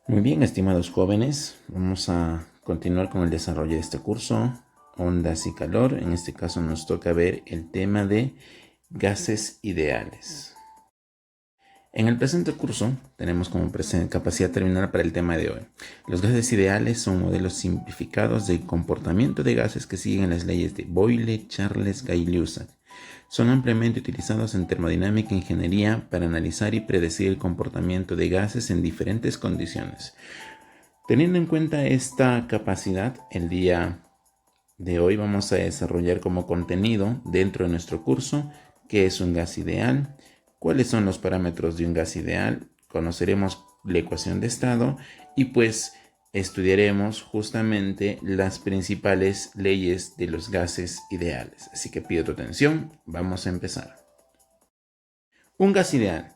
Muy bien, estimados jóvenes, vamos a continuar con el desarrollo de este curso, ondas y calor. En este caso nos toca ver el tema de gases ideales. En el presente curso tenemos como capacidad terminal para el tema de hoy. Los gases ideales son modelos simplificados del comportamiento de gases que siguen las leyes de Boyle, Charles, Gay-Lussac. Son ampliamente utilizados en termodinámica e ingeniería para analizar y predecir el comportamiento de gases en diferentes condiciones. Teniendo en cuenta esta capacidad, el día de hoy vamos a desarrollar como contenido dentro de nuestro curso qué es un gas ideal, cuáles son los parámetros de un gas ideal, conoceremos la ecuación de estado y pues estudiaremos justamente las principales leyes de los gases ideales. Así que pido tu atención, vamos a empezar. Un gas ideal.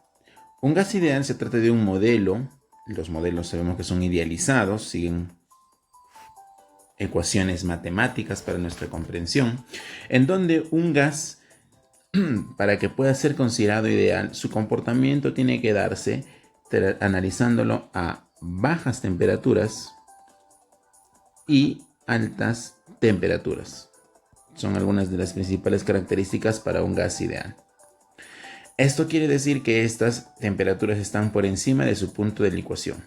Un gas ideal se trata de un modelo. Los modelos sabemos que son idealizados, siguen ecuaciones matemáticas para nuestra comprensión, en donde un gas, para que pueda ser considerado ideal, su comportamiento tiene que darse analizándolo a bajas temperaturas y altas temperaturas. Son algunas de las principales características para un gas ideal. Esto quiere decir que estas temperaturas están por encima de su punto de licuación.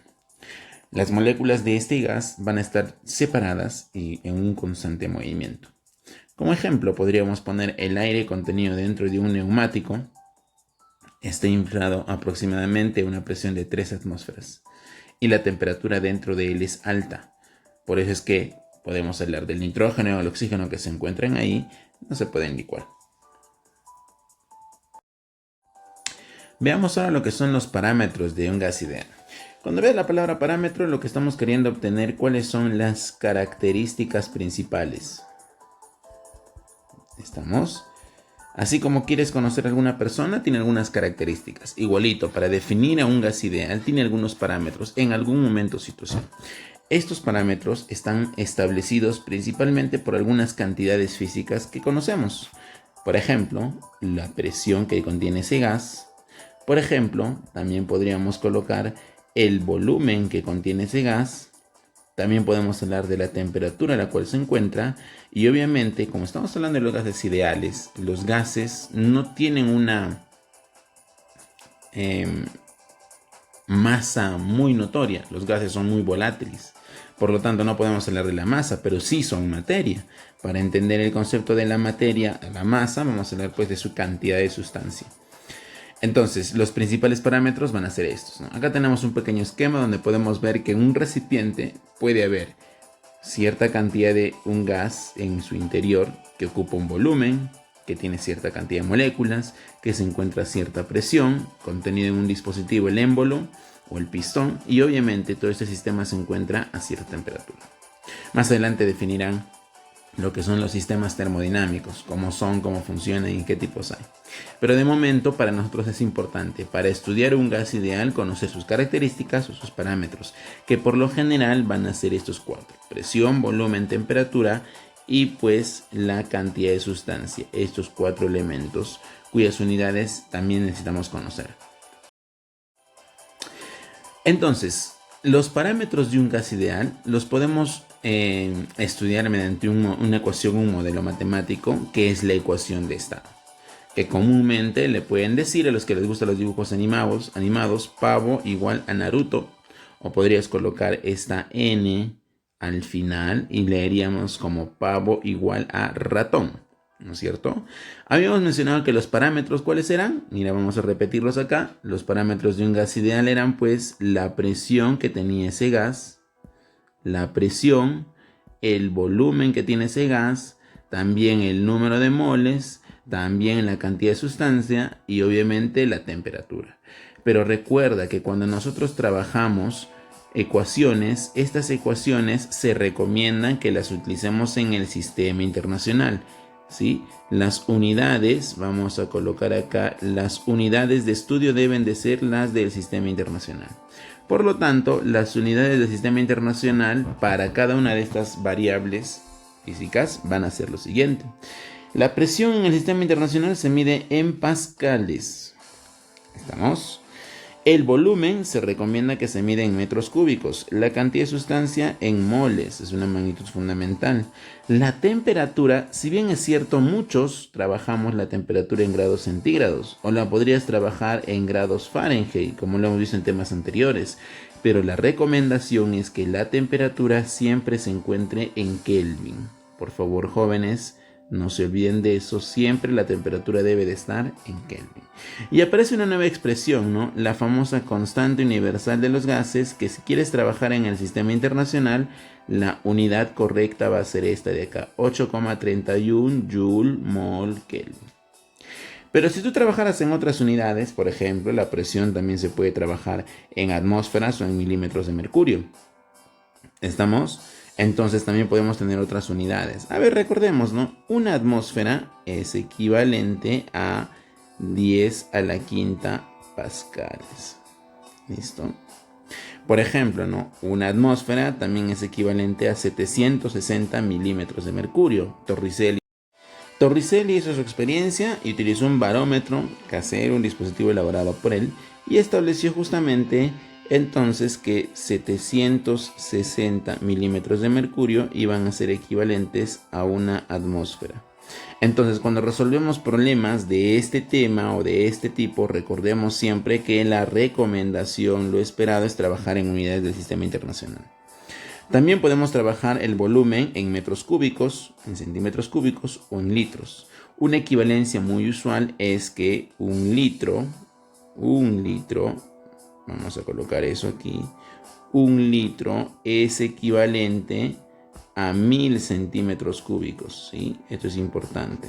Las moléculas de este gas van a estar separadas y en un constante movimiento. Como ejemplo, podríamos poner el aire contenido dentro de un neumático. Está inflado aproximadamente a una presión de 3 atmósferas y la temperatura dentro de él es alta. Por eso es que podemos hablar del nitrógeno o el oxígeno que se encuentran ahí, no se pueden licuar. Veamos ahora lo que son los parámetros de un gas ideal. Cuando veas la palabra parámetro, lo que estamos queriendo obtener, cuáles son las características principales. ¿Estamos? Así como quieres conocer a alguna persona, tiene algunas características. Igualito, para definir a un gas ideal, tiene algunos parámetros en algún momento o situación. Estos parámetros están establecidos principalmente por algunas cantidades físicas que conocemos. Por ejemplo, la presión que contiene ese gas. Por ejemplo, también podríamos colocar el volumen que contiene ese gas. También podemos hablar de la temperatura a la cual se encuentra. Y obviamente, como estamos hablando de los gases ideales, los gases no tienen una masa muy notoria. Los gases son muy volátiles. Por lo tanto, no podemos hablar de la masa, pero sí son materia. Para entender el concepto de la materia, la masa, vamos a hablar pues de su cantidad de sustancia. Entonces, los principales parámetros van a ser estos, ¿no? Acá tenemos un pequeño esquema donde podemos ver que en un recipiente puede haber cierta cantidad de un gas en su interior que ocupa un volumen, que tiene cierta cantidad de moléculas, que se encuentra a cierta presión, contenido en un dispositivo, el émbolo o el pistón, y obviamente todo este sistema se encuentra a cierta temperatura. Más adelante definirán lo que son los sistemas termodinámicos, cómo son, cómo funcionan y qué tipos hay. Pero de momento para nosotros es importante, para estudiar un gas ideal, conocer sus características o sus parámetros, que por lo general van a ser estos cuatro: presión, volumen, temperatura y pues la cantidad de sustancia. Estos cuatro elementos cuyas unidades también necesitamos conocer. Entonces, los parámetros de un gas ideal los podemos estudiar mediante una ecuación, un modelo matemático, que es la ecuación de estado, que comúnmente le pueden decir a los que les gustan los dibujos animados pavo igual a Naruto, o podrías colocar esta n al final y leeríamos como pavo igual a ratón, ¿no es cierto? Habíamos mencionado que los parámetros, ¿cuáles eran? Mira, vamos a repetirlos acá. Los parámetros de un gas ideal eran pues la presión que tenía ese gas, la presión, el volumen que tiene ese gas, también el número de moles, también la cantidad de sustancia y obviamente la temperatura. Pero recuerda que cuando nosotros trabajamos ecuaciones, estas ecuaciones se recomiendan que las utilicemos en el sistema internacional, ¿sí? Las unidades, vamos a colocar acá, las unidades de estudio deben de ser las del sistema internacional. Por lo tanto, las unidades del sistema internacional para cada una de estas variables físicas van a ser lo siguiente. La presión en el sistema internacional se mide en pascales. ¿Estamos? El volumen se recomienda que se mida en metros cúbicos, la cantidad de sustancia en moles, es una magnitud fundamental. La temperatura, si bien es cierto, muchos trabajamos la temperatura en grados centígrados, o la podrías trabajar en grados Fahrenheit, como lo hemos visto en temas anteriores, pero la recomendación es que la temperatura siempre se encuentre en Kelvin. Por favor, jóvenes, no se olviden de eso, siempre la temperatura debe de estar en Kelvin. Y aparece una nueva expresión, ¿no? La famosa constante universal de los gases, que si quieres trabajar en el sistema internacional, la unidad correcta va a ser esta de acá, 8,31 Joule mol Kelvin. Pero si tú trabajaras en otras unidades, por ejemplo, la presión también se puede trabajar en atmósferas o en milímetros de mercurio. ¿Estamos? Entonces también podemos tener otras unidades. A ver, recordemos, ¿no? Una atmósfera es equivalente a 10 a la quinta pascales. ¿Listo? Por ejemplo, ¿no? Una atmósfera también es equivalente a 760 milímetros de mercurio. Torricelli hizo su experiencia y utilizó un barómetro casero, un dispositivo elaborado por él, y estableció justamente entonces que 760 milímetros de mercurio iban a ser equivalentes a una atmósfera. Entonces, cuando resolvemos problemas de este tema o de este tipo, recordemos siempre que la recomendación, lo esperado, es trabajar en unidades del sistema internacional. También podemos trabajar el volumen en metros cúbicos, en centímetros cúbicos o en litros. Una equivalencia muy usual es que un litro, vamos a colocar eso aquí, un litro es equivalente a 1000 centímetros cúbicos, ¿sí? Esto es importante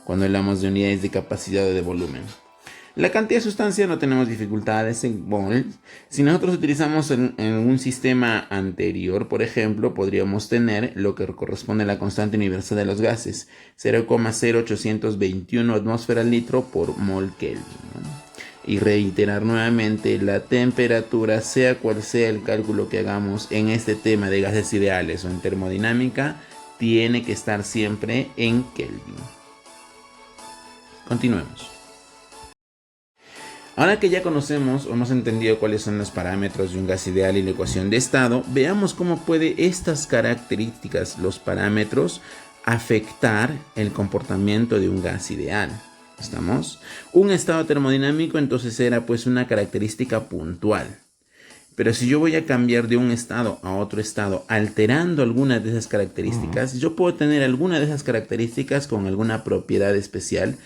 cuando hablamos de unidades de capacidad o de volumen. La cantidad de sustancia no tenemos dificultades en moles. Si nosotros utilizamos en un sistema anterior, por ejemplo, podríamos tener lo que corresponde a la constante universal de los gases, 0,0821 atmósfera al litro por mol Kelvin, ¿no? Y reiterar nuevamente, la temperatura, sea cual sea el cálculo que hagamos en este tema de gases ideales o en termodinámica, tiene que estar siempre en Kelvin. Continuemos. Ahora que ya conocemos o hemos entendido cuáles son los parámetros de un gas ideal y la ecuación de estado, veamos cómo puede estas características, los parámetros, afectar el comportamiento de un gas ideal. ¿Estamos? Un estado termodinámico entonces era pues una característica puntual. Pero si yo voy a cambiar de un estado a otro estado, alterando algunas de esas características, yo puedo tener alguna de esas características con alguna propiedad especial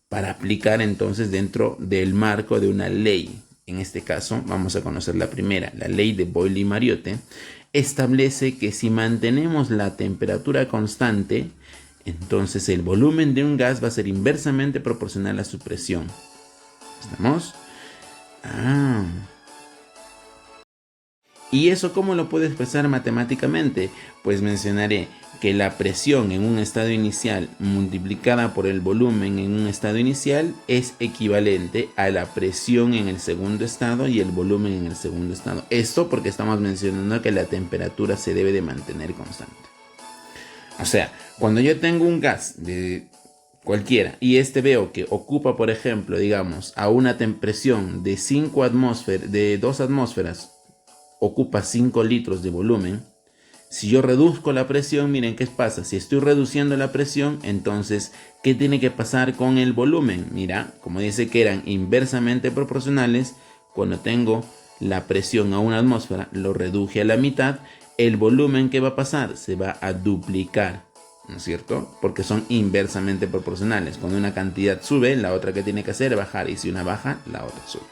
para aplicar entonces dentro del marco de una ley. En este caso vamos a conocer la primera, la ley de Boyle-Mariotte. Establece que si mantenemos la temperatura constante, entonces el volumen de un gas va a ser inversamente proporcional a su presión. ¿Estamos? ¿Y eso cómo lo puedo expresar matemáticamente? Pues mencionaré que la presión en un estado inicial multiplicada por el volumen en un estado inicial es equivalente a la presión en el segundo estado y el volumen en el segundo estado. Esto porque estamos mencionando que la temperatura se debe de mantener constante. O sea, cuando yo tengo un gas de cualquiera y veo que ocupa, por ejemplo, digamos, a una presión de 2 atmósferas, ocupa 5 litros de volumen. Si yo reduzco la presión, miren qué pasa. Si estoy reduciendo la presión, entonces, ¿qué tiene que pasar con el volumen? Mira, como dice que eran inversamente proporcionales, cuando tengo la presión a una atmósfera, lo reduje a la mitad, el volumen que va a pasar se va a duplicar, ¿no es cierto? Porque son inversamente proporcionales. Cuando una cantidad sube, la otra que tiene que hacer es bajar, y si una baja, la otra sube.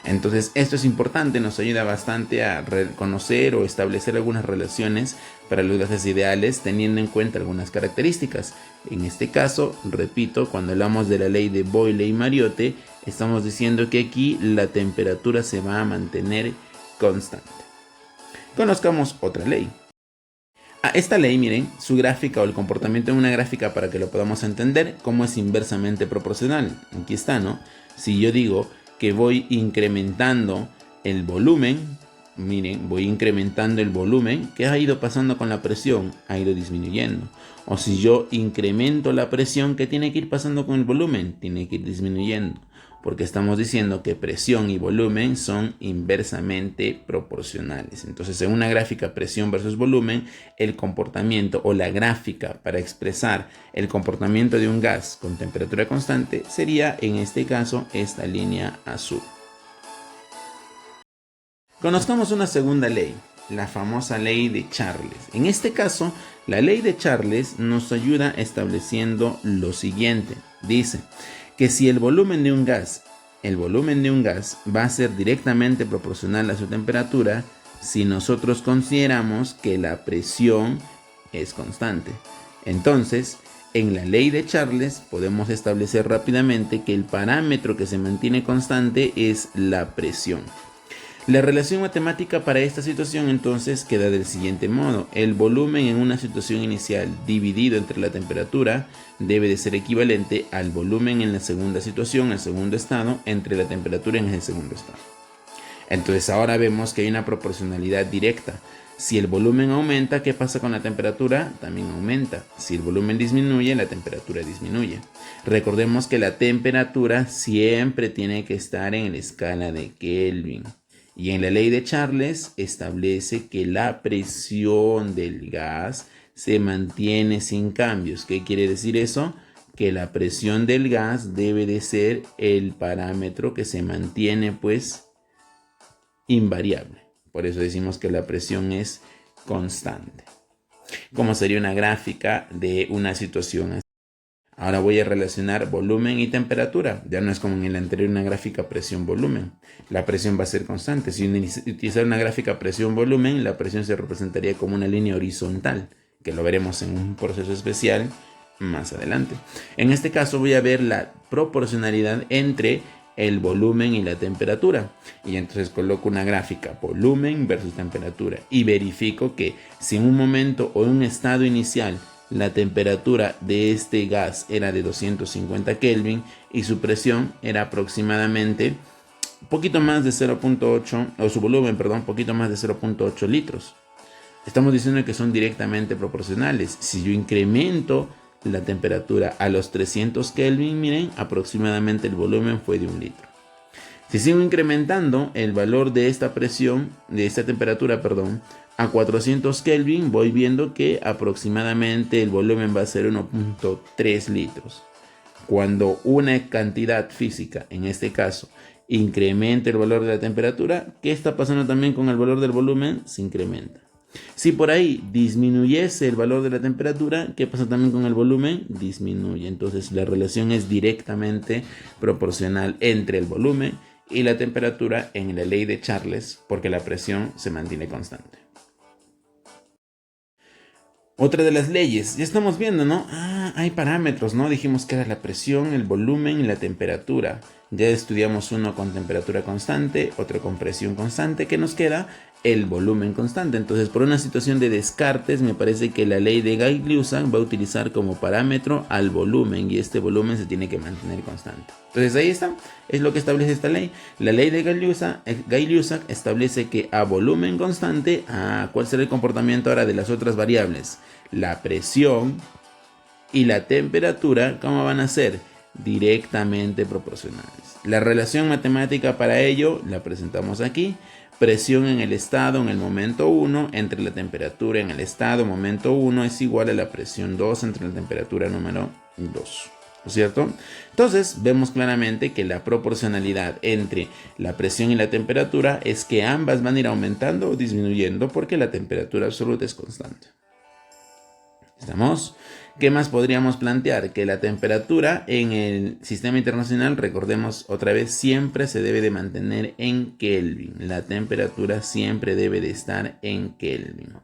Entonces esto es importante, nos ayuda bastante a reconocer o establecer algunas relaciones para los gases ideales teniendo en cuenta algunas características. En este caso, repito, cuando hablamos de la ley de Boyle-Mariotte, estamos diciendo que aquí la temperatura se va a mantener constante. Conozcamos otra ley. Esta ley, miren, su gráfica o el comportamiento en una gráfica para que lo podamos entender, cómo es inversamente proporcional. Aquí está, ¿no? Si yo digo que voy incrementando el volumen, miren, voy incrementando el volumen, ¿qué ha ido pasando con la presión? Ha ido disminuyendo. O si yo incremento la presión, ¿qué tiene que ir pasando con el volumen? Tiene que ir disminuyendo. porque estamos diciendo que presión y volumen son inversamente proporcionales. Entonces, en una gráfica presión versus volumen, el comportamiento o la gráfica para expresar el comportamiento de un gas con temperatura constante sería, en este caso, esta línea azul. Conozcamos una segunda ley, la famosa ley de Charles. En este caso, la ley de Charles nos ayuda estableciendo lo siguiente. Dice que si el volumen de un gas va a ser directamente proporcional a su temperatura si nosotros consideramos que la presión es constante. Entonces, en la ley de Charles podemos establecer rápidamente que el parámetro que se mantiene constante es la presión. La relación matemática para esta situación entonces queda del siguiente modo. El volumen en una situación inicial dividido entre la temperatura debe de ser equivalente al volumen en la segunda situación, el segundo estado, entre la temperatura en el segundo estado. Entonces ahora vemos que hay una proporcionalidad directa. Si el volumen aumenta, ¿qué pasa con la temperatura? También aumenta. Si el volumen disminuye, la temperatura disminuye. Recordemos que la temperatura siempre tiene que estar en la escala de Kelvin. Y en la ley de Charles establece que la presión del gas se mantiene sin cambios. ¿Qué quiere decir eso? Que la presión del gas debe de ser el parámetro que se mantiene pues invariable. Por eso decimos que la presión es constante. ¿Cómo sería una gráfica de una situación así? Ahora voy a relacionar volumen y temperatura. Ya no es como en el anterior una gráfica presión-volumen. La presión va a ser constante. Si utilizar una gráfica presión-volumen, la presión se representaría como una línea horizontal, que lo veremos en un proceso especial más adelante. En este caso voy a ver la proporcionalidad entre el volumen y la temperatura. Y entonces coloco una gráfica volumen versus temperatura y verifico que si en un momento o en un estado inicial la temperatura de este gas era de 250 Kelvin y su presión era aproximadamente un poquito más de 0.8, o su volumen, perdón, poquito más de 0.8 litros. Estamos diciendo que son directamente proporcionales. Si yo incremento la temperatura a los 300 Kelvin, miren, aproximadamente el volumen fue de 1 litro. Si sigo incrementando el valor de esta presión, de esta temperatura, perdón, a 400 Kelvin, voy viendo que aproximadamente el volumen va a ser 1.3 litros. Cuando una cantidad física, en este caso, incrementa el valor de la temperatura, ¿qué está pasando también con el valor del volumen? Se incrementa. Si por ahí disminuyese el valor de la temperatura, ¿qué pasa también con el volumen? Disminuye. Entonces la relación es directamente proporcional entre el volumen y la temperatura en la ley de Charles, porque la presión se mantiene constante. Otra de las leyes, ya estamos viendo, ¿no? Hay parámetros, ¿no? Dijimos que era la presión, el volumen y la temperatura. Ya estudiamos uno con temperatura constante, otro con presión constante. ¿Qué nos queda? El volumen constante. Entonces, por una situación de descartes, me parece que la ley de Gay-Lussac va a utilizar como parámetro al volumen y este volumen se tiene que mantener constante. Entonces, ahí está, es lo que establece esta ley. La ley de Gay-Lussac establece que a volumen constante, ¿cuál será el comportamiento ahora de las otras variables? La presión y la temperatura, ¿cómo van a ser? Directamente proporcionales. La relación matemática para ello la presentamos aquí. Presión en el estado en el momento 1 entre la temperatura en el estado momento 1 es igual a la presión 2 entre la temperatura número 2, ¿no es cierto? Entonces vemos claramente que la proporcionalidad entre la presión y la temperatura es que ambas van a ir aumentando o disminuyendo porque la temperatura absoluta es constante. ¿Estamos? ¿Qué más podríamos plantear? Que la temperatura en el sistema internacional, recordemos otra vez, siempre se debe de mantener en Kelvin. La temperatura siempre debe de estar en Kelvin.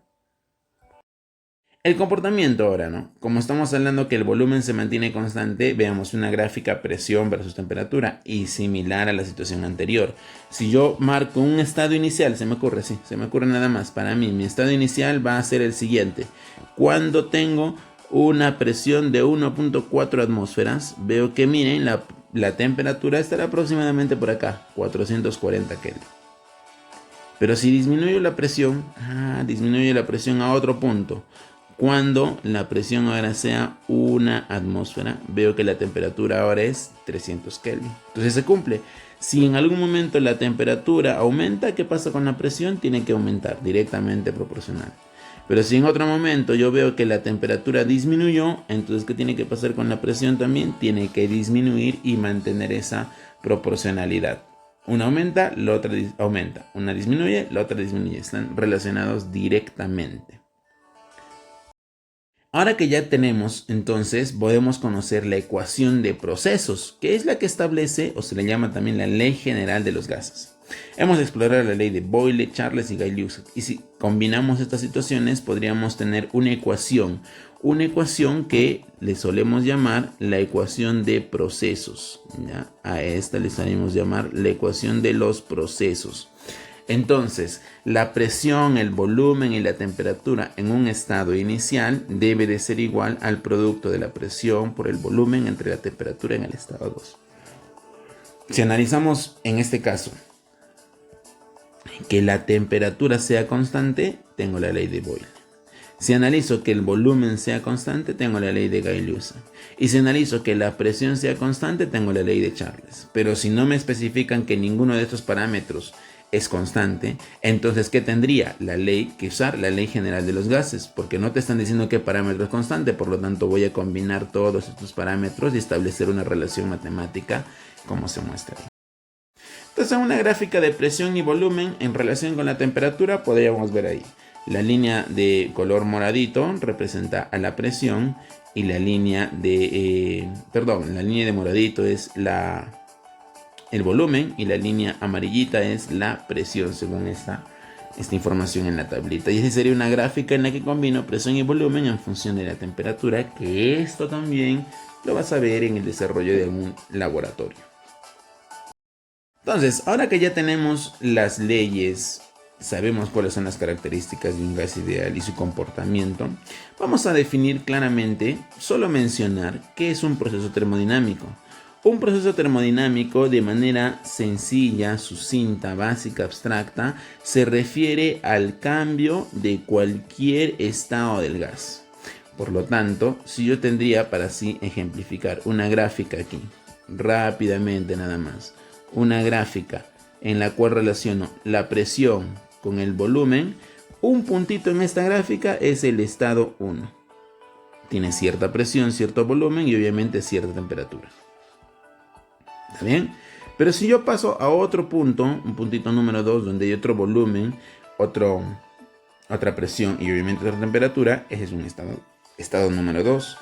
El comportamiento ahora, ¿no? Como estamos hablando que el volumen se mantiene constante, veamos una gráfica presión versus temperatura y similar a la situación anterior. Si yo marco un estado inicial, se me ocurre nada más. Para mí, mi estado inicial va a ser el siguiente. Cuando tengo una presión de 1.4 atmósferas, veo que miren, la temperatura estará aproximadamente por acá, 440 Kelvin. Pero si disminuyo la presión, disminuyo la presión a otro punto. Cuando la presión ahora sea 1 atmósfera, veo que la temperatura ahora es 300 Kelvin. Entonces se cumple. Si en algún momento la temperatura aumenta, ¿qué pasa con la presión? Tiene que aumentar, directamente proporcional. Pero si en otro momento yo veo que la temperatura disminuyó, entonces ¿qué tiene que pasar con la presión también? Tiene que disminuir y mantener esa proporcionalidad. Una aumenta, la otra aumenta. Una disminuye, la otra disminuye. Están relacionados directamente. Ahora que ya tenemos, entonces, podemos conocer la ecuación de procesos, que es la que establece, o se le llama también la ley general de los gases. Hemos explorado la ley de Boyle, Charles y Gay-Lussac, y si combinamos estas situaciones podríamos tener una ecuación que le solemos llamar la ecuación de procesos, ¿ya? A esta le solemos llamar la ecuación de los procesos. Entonces, la presión, el volumen y la temperatura en un estado inicial debe de ser igual al producto de la presión por el volumen entre la temperatura en el estado 2. Si analizamos en este caso que la temperatura sea constante, tengo la ley de Boyle. Si analizo que el volumen sea constante, tengo la ley de Gay-Lussac. Y si analizo que la presión sea constante, tengo la ley de Charles. Pero si no me especifican que ninguno de estos parámetros es constante, entonces ¿qué tendría? La ley que usar, la ley general de los gases, porque no te están diciendo qué parámetro es constante, por lo tanto voy a combinar todos estos parámetros y establecer una relación matemática como se muestra ahí. Entonces en una gráfica de presión y volumen en relación con la temperatura podríamos ver ahí. La línea de color moradito representa a la presión y la línea de, la línea de moradito es el volumen y la línea amarillita es la presión según esta información en la tablita. Y esa sería una gráfica en la que combino presión y volumen en función de la temperatura, que esto también lo vas a ver en el desarrollo de un laboratorio. Entonces, ahora que ya tenemos las leyes, sabemos cuáles son las características de un gas ideal y su comportamiento, vamos a definir claramente, solo mencionar qué es un proceso termodinámico. Un proceso termodinámico, de manera sencilla, sucinta, básica, abstracta, se refiere al cambio de cualquier estado del gas. Por lo tanto, si yo tendría para así ejemplificar una gráfica aquí, rápidamente nada más, una gráfica en la cual relaciono la presión con el volumen, un puntito en esta gráfica es el estado 1. Tiene cierta presión, cierto volumen y obviamente cierta temperatura. ¿Está bien? Pero si yo paso a otro punto, un puntito número 2, donde hay otro volumen, otra presión y obviamente otra temperatura, ese es un estado número 2.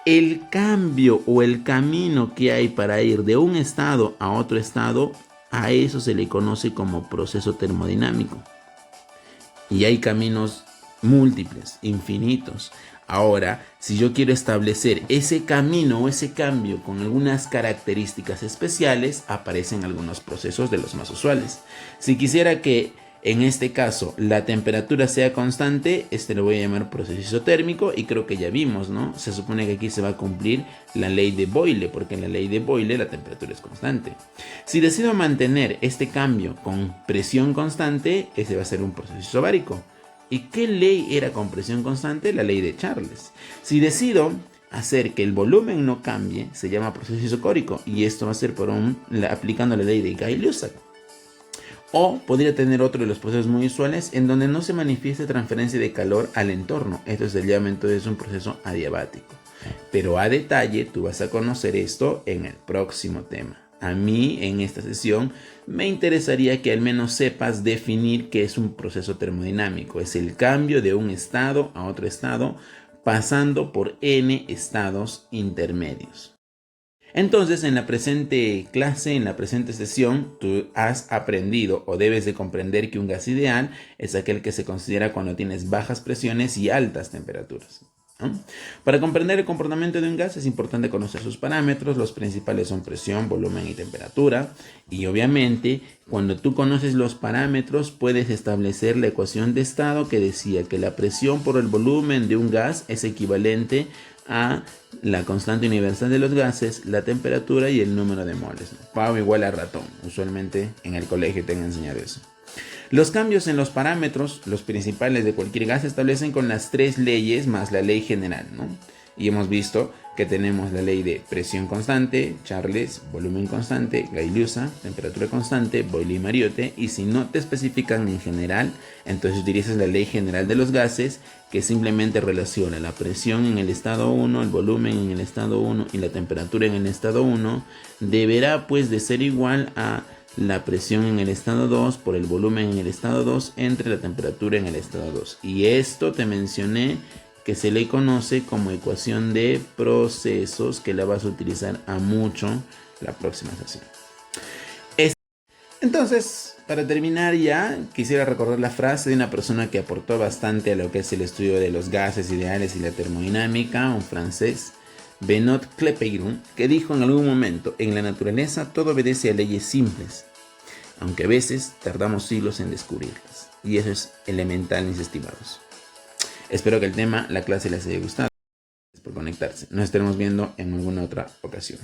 El cambio o el camino que hay para ir de un estado a otro estado, a eso se le conoce como proceso termodinámico. Y hay caminos múltiples, infinitos. Ahora, si yo quiero establecer ese camino o ese cambio con algunas características especiales, aparecen algunos procesos de los más usuales. Si quisiera que en este caso la temperatura sea constante, lo voy a llamar proceso isotérmico y creo que ya vimos, ¿no? Se supone que aquí se va a cumplir la ley de Boyle, porque en la ley de Boyle la temperatura es constante. Si decido mantener este cambio con presión constante, ese va a ser un proceso isobárico. ¿Y qué ley era con presión constante? La ley de Charles. Si decido hacer que el volumen no cambie, se llama proceso isocórico y esto va a ser aplicando la ley de Gay-Lussac. O podría tener otro de los procesos muy usuales en donde no se manifieste transferencia de calor al entorno. Esto se llama entonces un proceso adiabático. Pero a detalle tú vas a conocer esto en el próximo tema. A mí en esta sesión me interesaría que al menos sepas definir qué es un proceso termodinámico. Es el cambio de un estado a otro estado pasando por n estados intermedios. Entonces, en la presente clase, en la presente sesión, tú has aprendido o debes de comprender que un gas ideal es aquel que se considera cuando tienes bajas presiones y altas temperaturas, ¿no? Para comprender el comportamiento de un gas es importante conocer sus parámetros. Los principales son presión, volumen y temperatura. Y obviamente, cuando tú conoces los parámetros, puedes establecer la ecuación de estado que decía que la presión por el volumen de un gas es equivalente a la constante universal de los gases, la temperatura y el número de moles. Pavo igual a ratón. Usualmente en el colegio te han enseñado eso. Los cambios en los parámetros, los principales de cualquier gas, se establecen con las tres leyes más la ley general, ¿no? Y hemos visto que tenemos la ley de presión constante, Charles, volumen constante, Gay-Lussac, temperatura constante, Boyle-Mariotte, y si no te especifican en general, entonces utilizas la ley general de los gases, que simplemente relaciona la presión en el estado 1, el volumen en el estado 1 y la temperatura en el estado 1, deberá pues de ser igual a la presión en el estado 2 por el volumen en el estado 2 entre la temperatura en el estado 2. Y esto te mencioné que se le conoce como ecuación de procesos, que la vas a utilizar a mucho la próxima sesión. Entonces, para terminar ya, quisiera recordar la frase de una persona que aportó bastante a lo que es el estudio de los gases ideales y la termodinámica, un francés, Benoît Clapeyron, que dijo en algún momento: en la naturaleza todo obedece a leyes simples, aunque a veces tardamos siglos en descubrirlas. Y eso es elemental, mis estimados. Espero que el tema, la clase les haya gustado. Gracias por conectarse. Nos estaremos viendo en alguna otra ocasión.